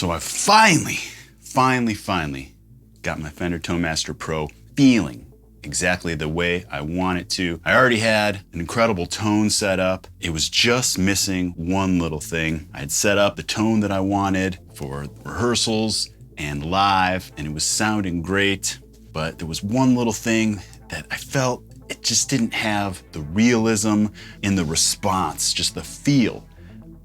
So I finally got my Fender Tonemaster Pro feeling exactly the way I want it to. I already had an incredible tone set up. It was just missing one little thing. I had set up the tone that I wanted for rehearsals and live, and it was sounding great, but there was one little thing that I felt it just didn't have the realism in the response, just the feel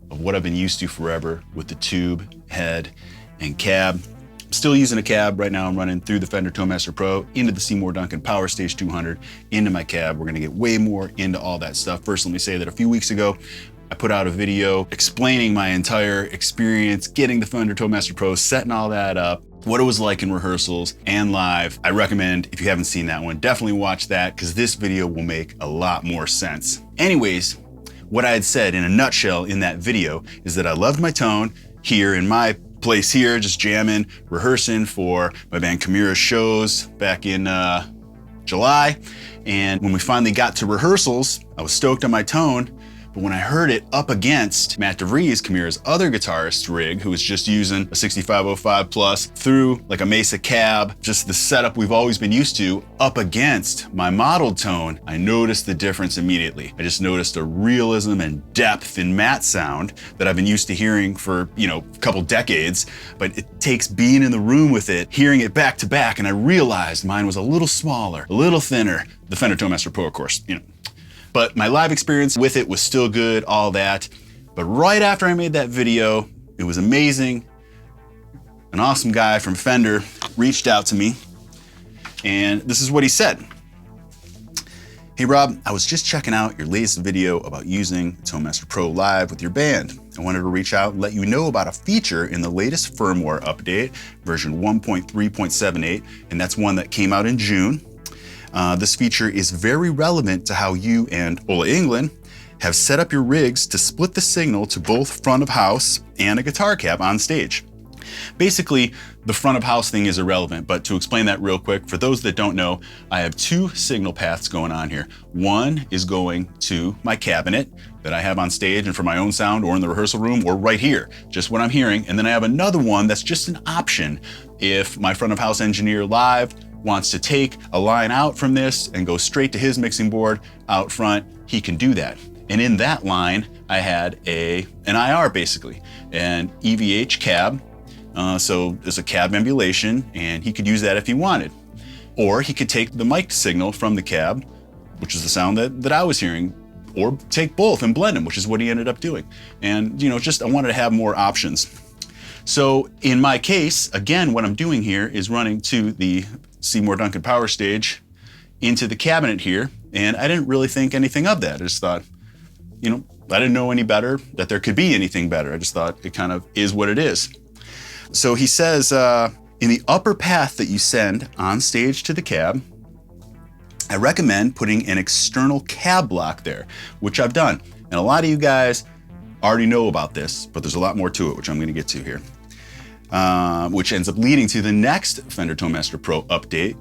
of what I've been used to forever with the tube, head, and cab. I'm still using a cab right now. I'm running through the Fender Tonemaster Pro into the Seymour Duncan Power Stage 200 into my cab. We're gonna get way more into all that stuff. First, let me say that a few weeks ago, I put out a video explaining my entire experience getting the Fender Tonemaster Pro, setting all that up, what it was like in rehearsals and live. I recommend, if you haven't seen that one, definitely watch that because this video will make a lot more sense. Anyways, what I had said in a nutshell in that video is that I loved my tone here in my place here, just jamming, rehearsing for my band Chimera's shows back in July. And when we finally got to rehearsals, I was stoked on my tone. But when I heard it up against Matt DeVries, Chimera's other guitarist rig, who was just using a 6505 Plus through like a Mesa cab, just the setup we've always been used to, up against my modeled tone, I noticed the difference immediately. I just noticed a realism and depth in Matt's sound that I've been used to hearing for, a couple decades, but it takes being in the room with it, hearing it back to back, and I realized mine was a little smaller, a little thinner. The Fender Tonemaster Pro, of course, But my live experience with it was still good, all that. But right after I made that video, it was amazing. An awesome guy from Fender reached out to me, and this is what he said. Hey Rob, I was just checking out your latest video about using Tonemaster Pro live with your band. I wanted to reach out and let you know about a feature in the latest firmware update, version 1.3.78, and that's one that came out in June. This feature is very relevant to how you and Ola England have set up your rigs to split the signal to both front of house and a guitar cab on stage. Basically, the front of house thing is irrelevant, but to explain that real quick, for those that don't know, I have two signal paths going on here. One is going to my cabinet that I have on stage and for my own sound or in the rehearsal room or right here, just what I'm hearing. And then I have another one that's just an option if my front of house engineer live wants to take a line out from this and go straight to his mixing board out front, he can do that. And in that line, I had an IR basically, an EVH cab. So there's a cab emulation and he could use that if he wanted. Or he could take the mic signal from the cab, which is the sound that I was hearing, or take both and blend them, which is what he ended up doing. And I wanted to have more options. So in my case, again, what I'm doing here is running to the Seymour Duncan Power Stage into the cabinet here, and I didn't really think anything of that. I just thought, I didn't know any better, that there could be anything better. I just thought it kind of is what it is. So he says, in the upper path that you send on stage to the cab, I recommend putting an external cab block there, which I've done. And a lot of you guys already know about this, but there's a lot more to it, which I'm going to get to here. Which ends up leading to the next Fender Tonemaster Pro update,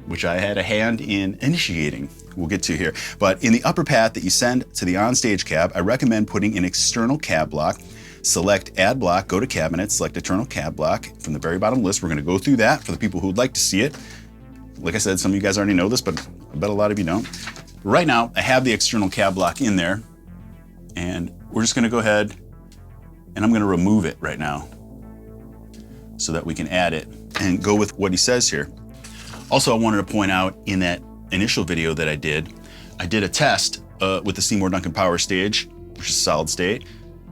which I had a hand in initiating. We'll get to here. But in the upper path that you send to the onstage cab, I recommend putting an external cab block. Select Add Block, go to Cabinet, select External Cab Block from the very bottom list. We're going to go through that for the people who would like to see it. Like I said, some of you guys already know this, but I bet a lot of you don't. Right now, I have the external cab block in there, and we're just going to go ahead and I'm going to remove it right now, so that we can add it and go with what he says here. Also, I wanted to point out in that initial video that I did a test with the Seymour Duncan Power Stage, which is solid state,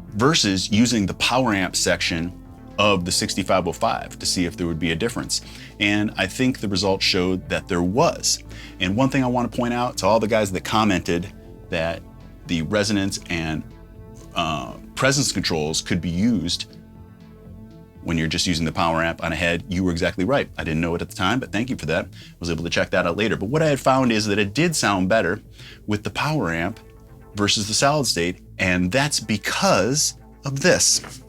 versus using the power amp section of the 6505 to see if there would be a difference. And I think the results showed that there was. And one thing I want to point out to all the guys that commented that the resonance and presence controls could be used when you're just using the power amp on a head, you were exactly right. I didn't know it at the time, but thank you for that. I was able to check that out later. But what I had found is that it did sound better with the power amp versus the solid state, and that's because of this.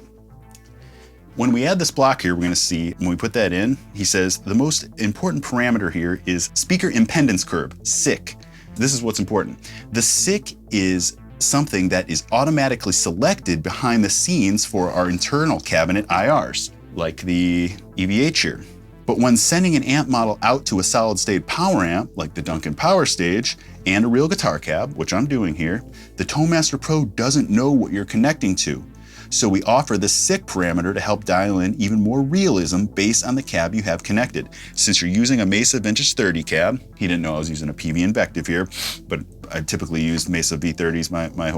When we add this block here, we're going to see, when we put that in, he says the most important parameter here is speaker impedance curve, SIC. This is what's important. The SIC is something that is automatically selected behind the scenes for our internal cabinet IRs. like the EVH here. But when sending an amp model out to a solid state power amp, like the Duncan Power Stage, and a real guitar cab, which I'm doing here, the ToneMaster Pro doesn't know what you're connecting to. So we offer the SIC parameter to help dial in even more realism based on the cab you have connected. Since you're using a Mesa Vintage 30 cab, he didn't know I was using a PV Invective here, but I typically used Mesa V30s my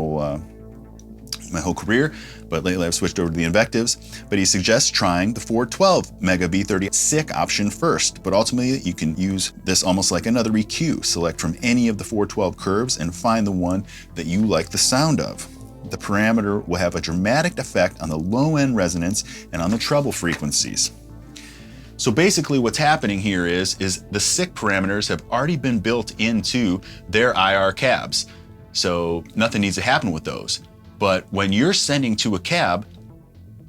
whole career, but lately I've switched over to the Invectives. But he suggests trying the 412 Mega V30 SIC option first, but ultimately you can use this almost like another EQ. Select from any of the 412 curves and find the one that you like the sound of. The parameter will have a dramatic effect on the low end resonance and on the treble frequencies. So basically what's happening here is the SIC parameters have already been built into their IR cabs. So nothing needs to happen with those. But when you're sending to a cab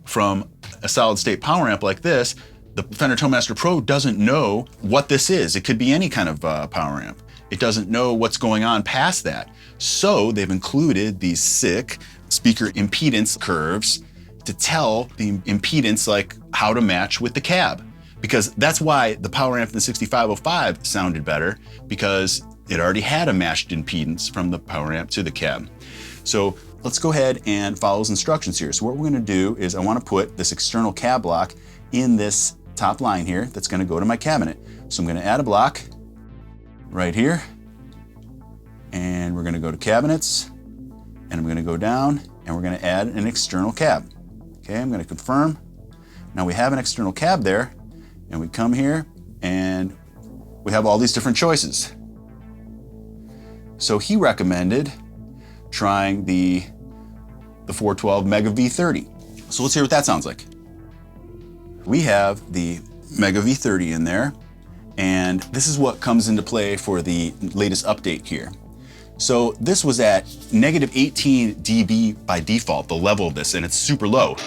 from a solid state power amp like this, the Fender ToneMaster Pro doesn't know what this is. It could be any kind of power amp. It doesn't know what's going on past that. So they've included these SIC speaker impedance curves to tell the impedance like how to match with the cab. Because that's why the power amp in the 6505 sounded better, because it already had a matched impedance from the power amp to the cab. So let's go ahead and follow those instructions here. So what we're gonna do is I wanna put this external cab block in this top line here that's gonna go to my cabinet. So I'm gonna add a block right here, and we're gonna go to cabinets, and I'm gonna go down, and we're gonna add an external cab. Okay, I'm gonna confirm. Now we have an external cab there, and we come here, and we have all these different choices. So he recommended trying the 412 Mega V30. So let's hear what that sounds like. We have the Mega V30 in there, and this is what comes into play for the latest update here. So this was at negative 18 dB by default, the level of this, and it's super low.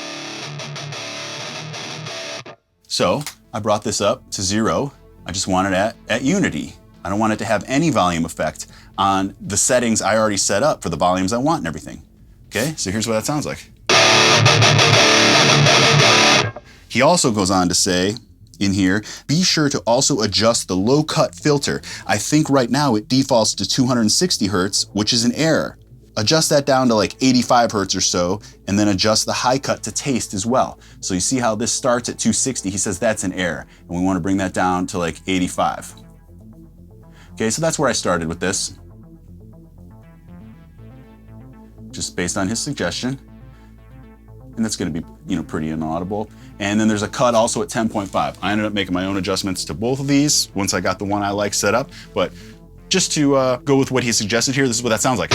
So I brought this up to 0. I just want it at unity. I don't want it to have any volume effect on the settings I already set up for the volumes I want and everything. Okay, so here's what that sounds like. He also goes on to say in here, be sure to also adjust the low cut filter. I think right now it defaults to 260 Hertz, which is an error. Adjust that down to like 85 Hertz or so, and then adjust the high cut to taste as well. So you see how this starts at 260, he says that's an error, and we want to bring that down to like 85. Okay, so that's where I started with this. Just based on his suggestion. And that's gonna be, pretty inaudible. And then there's a cut also at 10.5. I ended up making my own adjustments to both of these once I got the one I like set up. But just to go with what he suggested here, this is what that sounds like.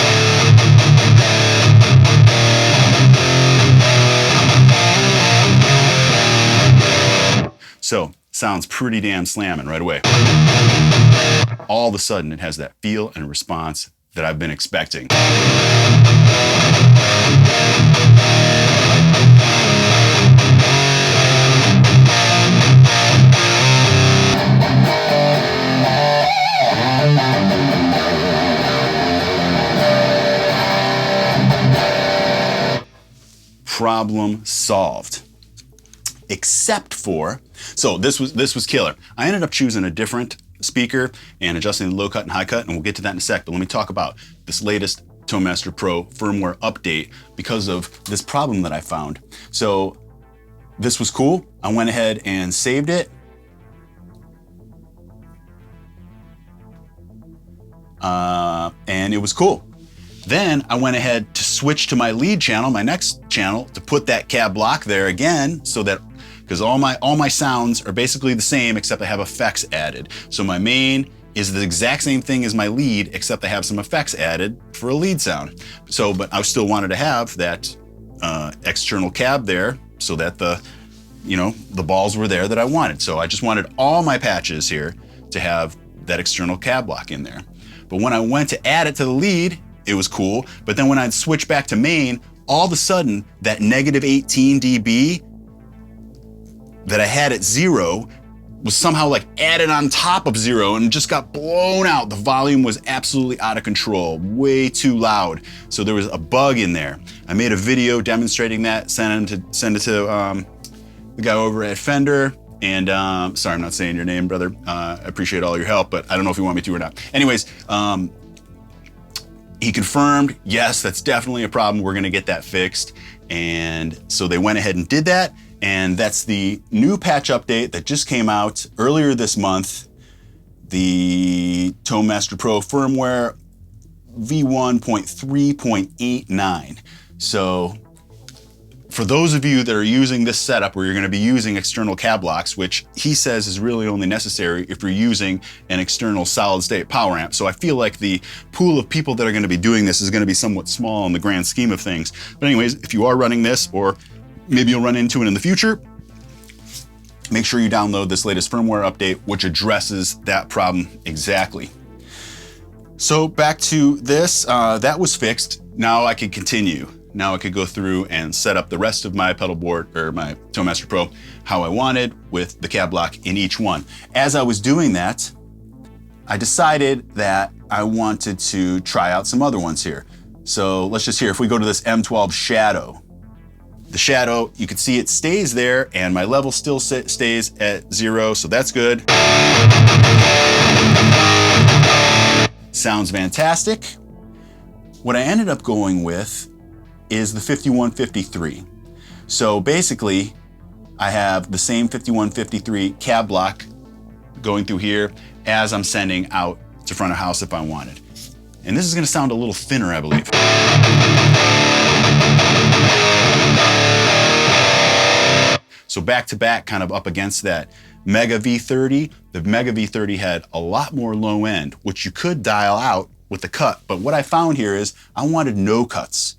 So, sounds pretty damn slamming right away. All of a sudden, it has that feel and response that I've been expecting. Problem solved. Except for, so this was killer. I ended up choosing a different speaker and adjusting the low cut and high cut, and we'll get to that in a sec, but let me talk about this latest ToneMaster Pro firmware update because of this problem that I found. So this was cool. I went ahead and saved it. And it was cool. Then I went ahead to switch to my lead channel, my next channel, to put that cab block there again, so that, because all my sounds are basically the same except I have effects added. So my main is the exact same thing as my lead, except I have some effects added for a lead sound. So, but I still wanted to have that external cab there so that the balls were there that I wanted. So I just wanted all my patches here to have that external cab block in there. But when I went to add it to the lead, it was cool. But then when I'd switch back to main, all of a sudden that negative 18 dB that I had at 0 was somehow like added on top of 0 and just got blown out. The volume was absolutely out of control, way too loud. So there was a bug in there. I made a video demonstrating that, send it to the guy over at Fender. And sorry, I'm not saying your name, brother. I appreciate all your help, but I don't know if you want me to or not. Anyways, he confirmed, yes, that's definitely a problem. We're gonna get that fixed. And so they went ahead and did that. And that's the new patch update that just came out earlier this month. The ToneMaster Pro firmware v1.3.89. So for those of you that are using this setup where you're going to be using external cab locks, which he says is really only necessary if you're using an external solid state power amp. So I feel like the pool of people that are going to be doing this is going to be somewhat small in the grand scheme of things. But anyways, if you are running this, or maybe you'll run into it in the future, make sure you download this latest firmware update, which addresses that problem exactly. So back to this, that was fixed. Now I can continue. Now I could go through and set up the rest of my pedal board, or my ToneMaster Pro, how I wanted with the cab lock in each one. As I was doing that, I decided that I wanted to try out some other ones here. So let's just hear, if we go to this M12 Shadow, the Shadow, you can see it stays there and my level still stays at 0, so that's good. Sounds fantastic. What I ended up going with is the 5153. So basically, I have the same 5153 cab block going through here as I'm sending out to front of house if I wanted. And this is gonna sound a little thinner, I believe. So back to back, kind of up against that Mega V30. The Mega V30 had a lot more low end, which you could dial out with the cut. But what I found here is I wanted no cuts.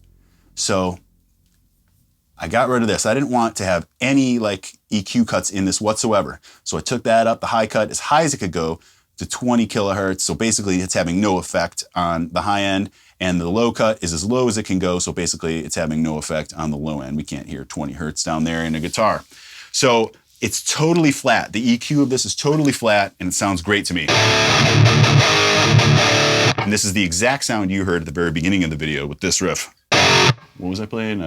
So I got rid of this. I didn't want to have any like EQ cuts in this whatsoever. So I took that up, the high cut as high as it could go to 20 kilohertz. So basically it's having no effect on the high end, and the low cut is as low as it can go. So basically it's having no effect on the low end. We can't hear 20 hertz down there in a guitar. So it's totally flat. The EQ of this is totally flat and it sounds great to me. And this is the exact sound you heard at the very beginning of the video with this riff. What was I playing?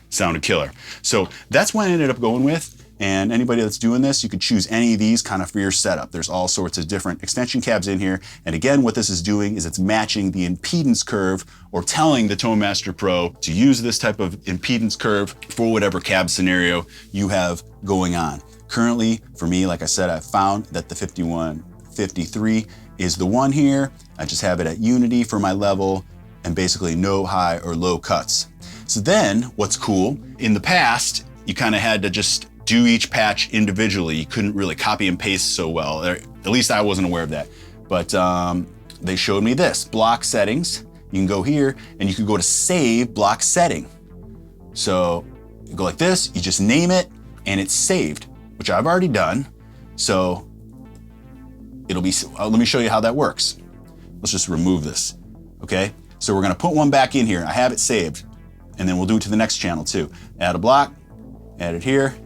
Sounded killer. So that's what I ended up going with. And anybody that's doing this, you could choose any of these kind of for your setup. There's all sorts of different extension cabs in here. And again, what this is doing is it's matching the impedance curve, or telling the ToneMaster Pro to use this type of impedance curve for whatever cab scenario you have going on. Currently, for me, like I said, I found that the 5153 is the one here. I just have it at unity for my level and basically no high or low cuts. So then what's cool, in the past, you kind of had to just do each patch individually. You couldn't really copy and paste so well. At least I wasn't aware of that. But they showed me this, block settings. You can go here and you can go to save block setting. So you go like this, you just name it and it's saved, which I've already done. So it'll be, let me show you how that works. Let's just remove this, okay? So we're gonna put one back in here. I have it saved, and then we'll do it to the next channel too. Add a block, add it here,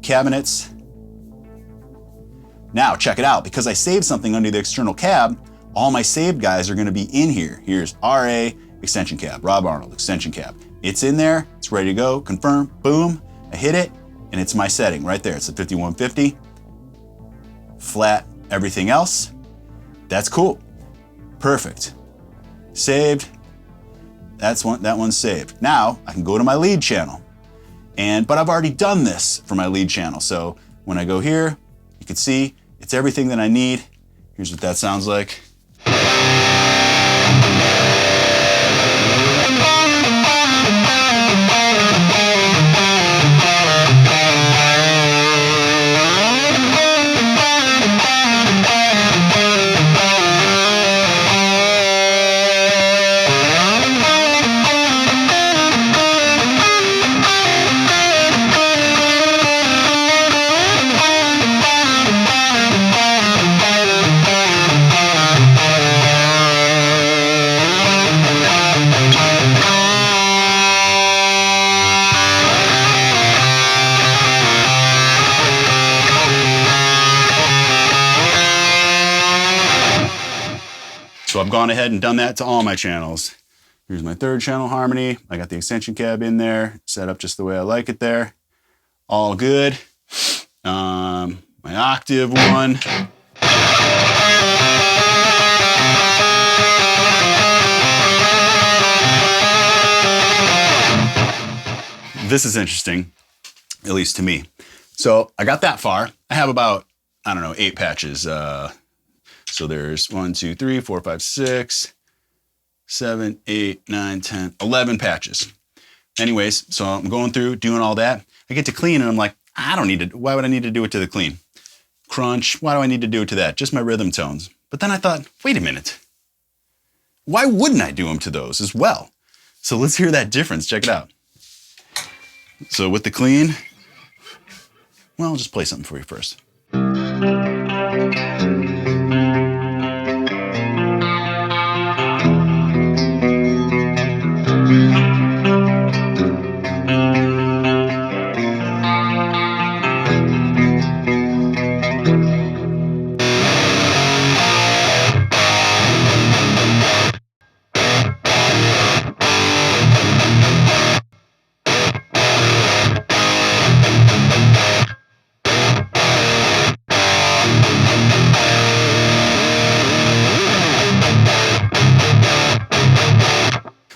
cabinets. Now check it out, because I saved something under the external cab, all my saved guys are gonna be in here. Here's RA, extension cab, Rob Arnold, extension cab. It's in there, it's ready to go, confirm, boom, I hit it, and it's my setting right there. It's a 5150, flat, everything else. That's cool, perfect. Saved, that one's saved. Now I can go to my lead channel, but I've already done this for my lead channel. So when I go here, you can see it's everything that I need. Here's what that sounds like. So I've gone ahead and done that to all my channels. Here's my 3rd channel harmony. I got the extension cab in there, set up just the way I like it there. All good. My octave one. This is interesting, at least to me. So I got that far. I have about, I don't know, 8 patches. So there's 1, 2, 3, 4, 5, 6, 7, 8, 9, 10, 11 patches. Anyways, so I'm going through, doing all that. I get to clean and I'm like, I don't need to, why would I need to do it to the clean? Crunch, why do I need to do it to that? Just my rhythm tones. But then I thought, wait a minute. Why wouldn't I do them to those as well? So let's hear that difference. Check it out. So with the clean, well, I'll just play something for you first.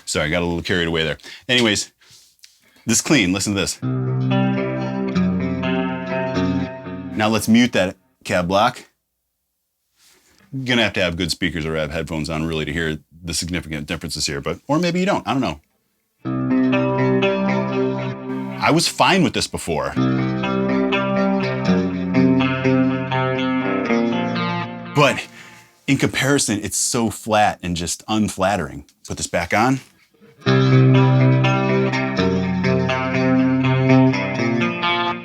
Sorry, I got a little carried away there. Anyways, this clean, listen to this. Now let's mute that cab block. You're gonna have to have good speakers or have headphones on really to hear the significant differences here, or maybe you don't, I don't know. I was fine with this before. But in comparison, it's so flat and just unflattering. Put this back on.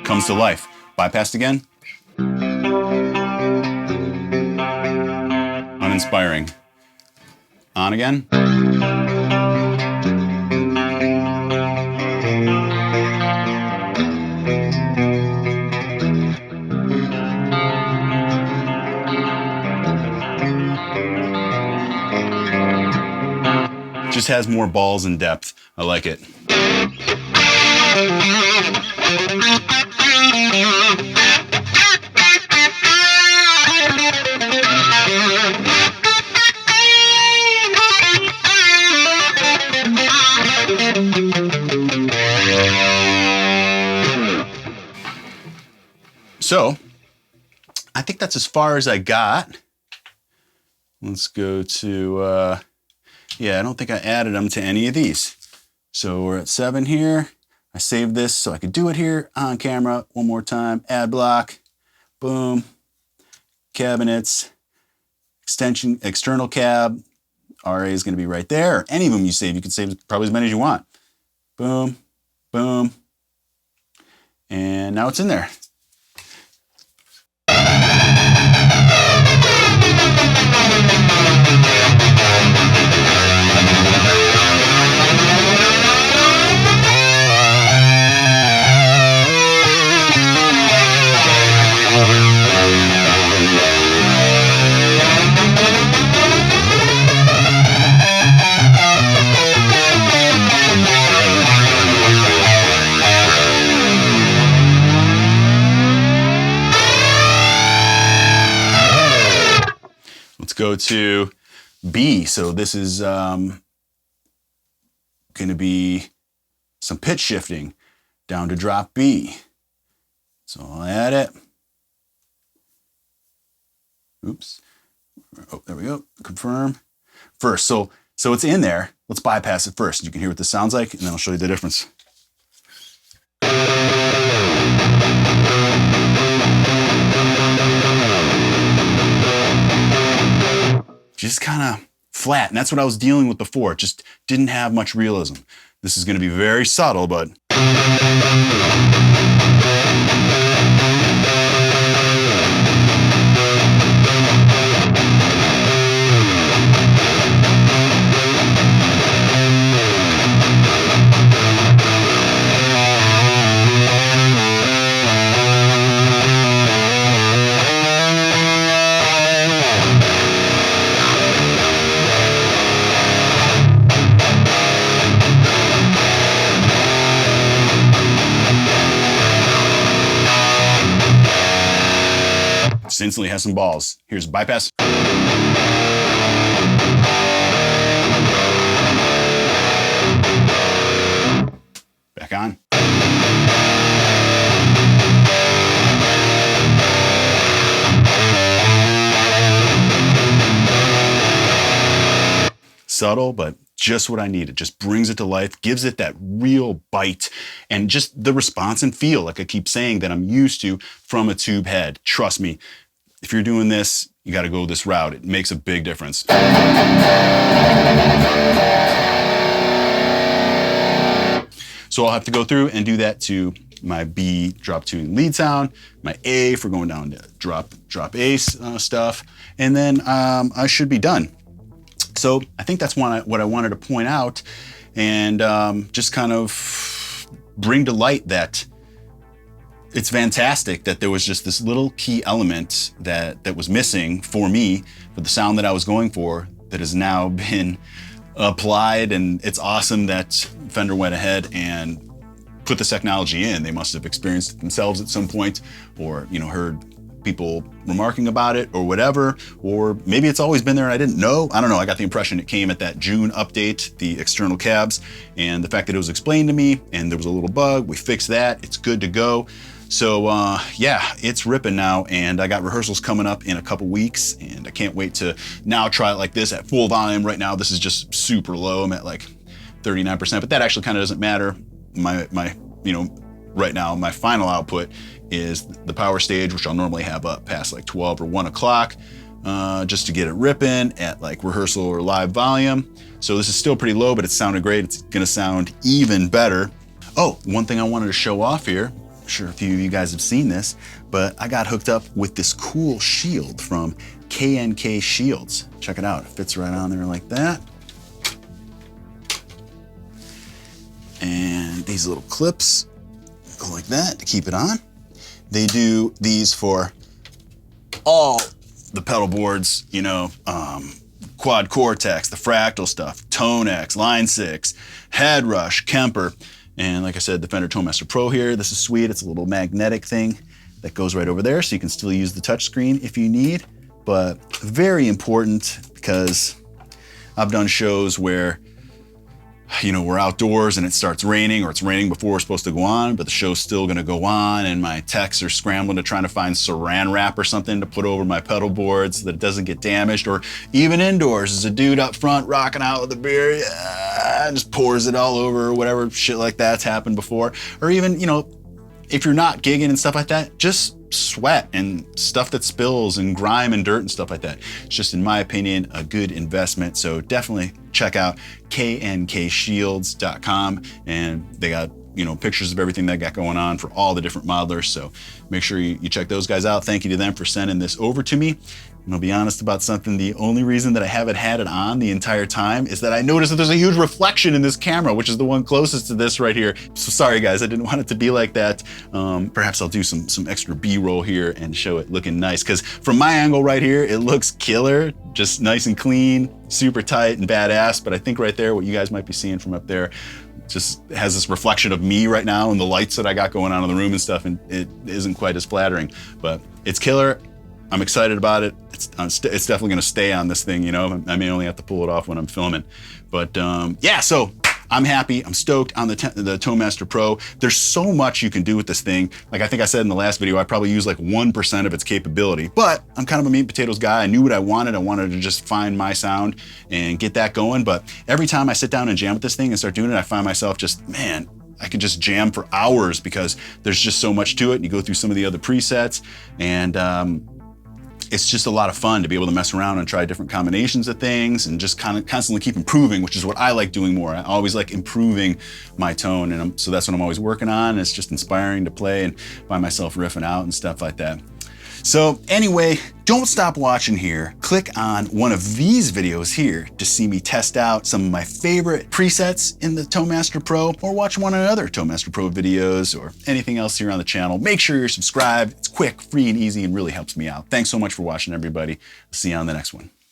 Comes to life. Bypassed again. Uninspiring. On again. Just has more balls and depth. I like it. So, I think that's as far as I got. Let's go to, yeah, I don't think I added them to any of these. So we're at 7 here. I saved this so I could do it here on camera. One more time, add block, boom, cabinets, extension, external cab, RA is gonna be right there. Or any of them you save, you can save probably as many as you want. Boom, boom, and now it's in there. Go to B. So this is going to be some pitch shifting down to drop B. So I'll add it. Oops. Oh, there we go. Confirm. First. So it's in there. Let's bypass it first. You can hear what this sounds like, and then I'll show you the difference. Just kind of flat, and that's what I was dealing with before. It just didn't have much realism. This is going to be very subtle, but instantly has some balls. Here's a bypass. Back on. Subtle, but just what I need. It just brings it to life, gives it that real bite, and just the response and feel, like I keep saying, that I'm used to from a tube head. Trust me, if you're doing this, you got to go this route. It makes a big difference. So I'll have to go through and do that to my B drop tuning lead sound, my A for going down to drop A stuff, and then I should be done. So I think that's what I wanted to point out, and just kind of bring to light that it's fantastic that there was just this little key element that was missing for me, for the sound that I was going for, that has now been applied, and it's awesome that Fender went ahead and put this technology in. They must have experienced it themselves at some point, or heard people remarking about it or whatever, or maybe it's always been there and I didn't know. I don't know. I got the impression it came at that June update, the external cabs, and the fact that it was explained to me and there was a little bug, we fixed that, it's good to go. So yeah, it's ripping now, and I got rehearsals coming up in a couple weeks, and I can't wait to now try it like this at full volume. Right now this is just super low. I'm at like 39%, but that actually kind of doesn't matter. My right now my final output is the power stage, which I'll normally have up past like 12 or 1 o'clock, just to get it ripping at like rehearsal or live volume. So this is still pretty low, but it sounded great. It's gonna sound even better. Oh, one thing I wanted to show off here, I'm sure a few of you guys have seen this, but I got hooked up with this cool shield from K&K Shields. Check it out, it fits right on there like that. And these little clips go like that to keep it on. They do these for all the pedal boards, Quad Cortex, the Fractal stuff, Tone X, Line 6, Head Rush, Kemper, and like I said, the Fender Tonemaster Pro here. This is sweet. It's a little magnetic thing that goes right over there, so you can still use the touchscreen if you need, but very important because I've done shows where we're outdoors and it starts raining, or it's raining before we're supposed to go on, but the show's still gonna go on, and my techs are scrambling to try to find saran wrap or something to put over my pedal board so that it doesn't get damaged. Or even indoors, there's a dude up front rocking out with a beer, just pours it all over, or whatever shit like that's happened before. Or even, if you're not gigging and stuff like that, just sweat and stuff that spills and grime and dirt and stuff like that. It's just, in my opinion, a good investment. So definitely check out knkshields.com, and they got pictures of everything they got going on for all the different modelers. So make sure you check those guys out. Thank you to them for sending this over to me. And I'll be honest about something. The only reason that I haven't had it on the entire time is that I noticed that there's a huge reflection in this camera, which is the one closest to this right here. So sorry guys, I didn't want it to be like that. Perhaps I'll do some extra B-roll here and show it looking nice, because from my angle right here, it looks killer, just nice and clean, super tight and badass. But I think right there, what you guys might be seeing from up there, just has this reflection of me right now and the lights that I got going on in the room and stuff, and it isn't quite as flattering, but it's killer. I'm excited about it. It's definitely gonna stay on this thing, I may only have to pull it off when I'm filming. But yeah, so I'm happy, I'm stoked on the Tonemaster Pro. There's so much you can do with this thing. Like I think I said in the last video, I probably use like 1% of its capability, but I'm kind of a meat and potatoes guy. I knew what I wanted. I wanted to just find my sound and get that going. But every time I sit down and jam with this thing and start doing it, I find myself just, man, I could just jam for hours because there's just so much to it. You go through some of the other presets, and it's just a lot of fun to be able to mess around and try different combinations of things and just kind of constantly keep improving, which is what I like doing more. I always like improving my tone, and so that's what I'm always working on. It's just inspiring to play and find myself riffing out and stuff like that. So anyway, don't stop watching here. Click on one of these videos here to see me test out some of my favorite presets in the Tonemaster Pro, or watch one of the other Tonemaster Pro videos or anything else here on the channel. Make sure you're subscribed. It's quick, free, and easy, and really helps me out. Thanks so much for watching, everybody. See you on the next one.